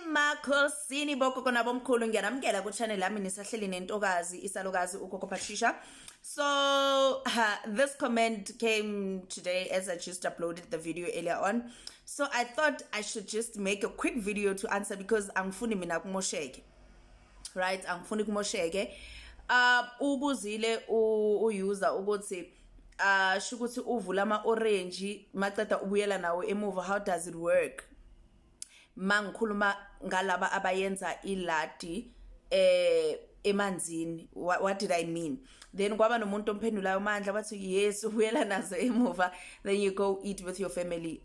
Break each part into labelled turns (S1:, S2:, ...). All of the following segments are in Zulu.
S1: Emakhosini bogogo nabomkhulu ngiyanamkela ku channel yami nisahleli nentokazi isalukazi ugogo Patricia. So this comment came today as I just uploaded the video earlier on. So I thought I should just make a quick video to answer because angifuni mina kumosheke. Right, angifuni kumosheke. Ubuzile user ukuthi shukuthi uvula ama orange maqeda ubuyela nawo emuva. How does it work? Mangikhuluma ngalaba abayenza iladi emanzini. What did I mean? Then kwaba nomuntu omphendulayo Mandla bathi yes ubuyela nazo emuva, then you go eat with your family.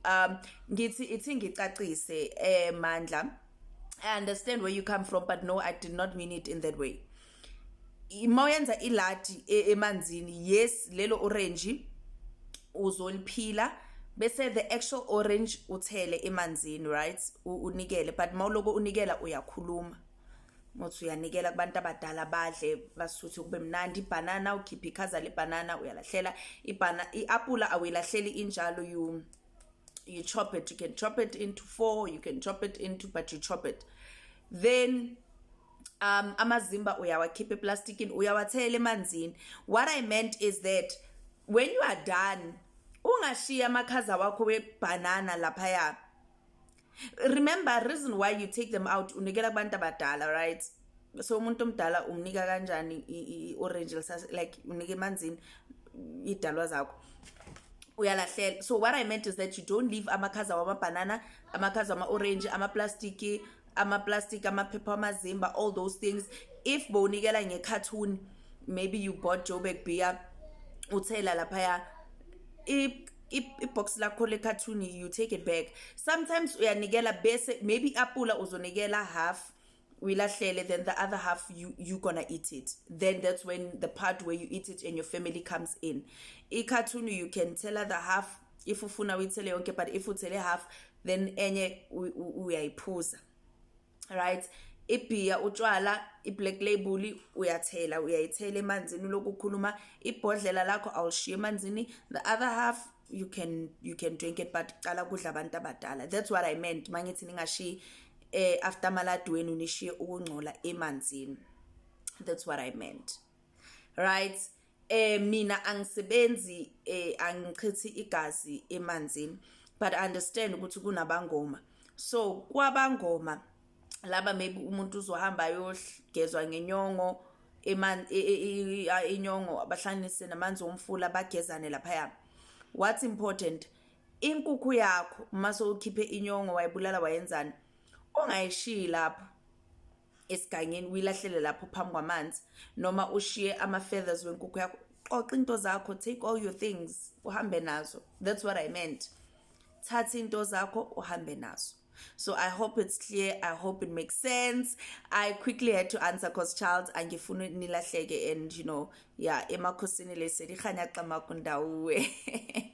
S1: Ngithi ithi ngicacise Mandla, I understand where you come from, but no, I did not mean it in that way. Moyenza iladi emanzini, yes lelo orange uzoliphila bese the actual orange uthele emanzini, right? Unikele, but mawuloko unikela uyakhuluma. Mothi uyanikela kubantu abadala badle basuthi kube mnandi. Ibanana ukhipha ikhaza lebanana uyalahlela. Iapula awuyilahleli injalo, you chop it. You can chop it into 4, you can chop it into, but you chop it. Then amazimba uyawakhipha eplasticini uyawathela emanzini. What I meant is that when you are done, ungashiya amakhaza wakho webanana laphaya. Remember reason why you take them out, unikela kubantu abadala, right? So umuntu omdala umnika kanjani i-orange like unike emanzini idalwa zakho uyalahlela. So what I meant is that you don't leave amakhaza wama-banana, amakhaza wama-orange, ama-plastic, amaphepha amazimba, all those things. If bowunikela nge-cartoon, maybe you bought Joburg beer, uthela laphaya box lakho le cartoon, you take it back. Sometimes uyanikela bese maybe apula uzonikela half uyilahlele, then the other half you gonna eat it. Then that's when the part where you eat it and your family comes in. Cartoon you can tell her the half if ufuna uyithele yonke, but if uthele half then enye uyayiphuza, right? Ibhiya utshwala i-black label uyayithela emanzini lokukhuluma. Ibhodlela lakho awulishiya emanzini, the other half you can drink it, but qala kudla abantu abadala. That's what I meant mangithi ningashi after maladweni unishiye ukungcola emanzini. That's what I meant, right? Mina angisebenzi angichithi igazi emanzini, but I understand ukuthi kunabangoma. So kwabangoma laba maybe umuntu uzohamba ayogezwa ngenyongo inyongo abahlanganise namanzi omfula bagezane laphaya. What's important, inkukhu yakho maso ukhiphe inyongo wayibulala wayenzani, ungayishiyi lapho esigangeni uyilahlele lapho phambi kwamanzi, noma ushiye ama-feathers wenkukhu yakho. Qoqa into zakho, take all your things uhambe nazo. That's what I meant. Thatha into zakho uhambe nazo. So I hope it's clear, I hope it makes sense. I quickly had to answer because child angifuni nilahleke, and you know, yeah, emakhosini lese likhanya xama kundawe.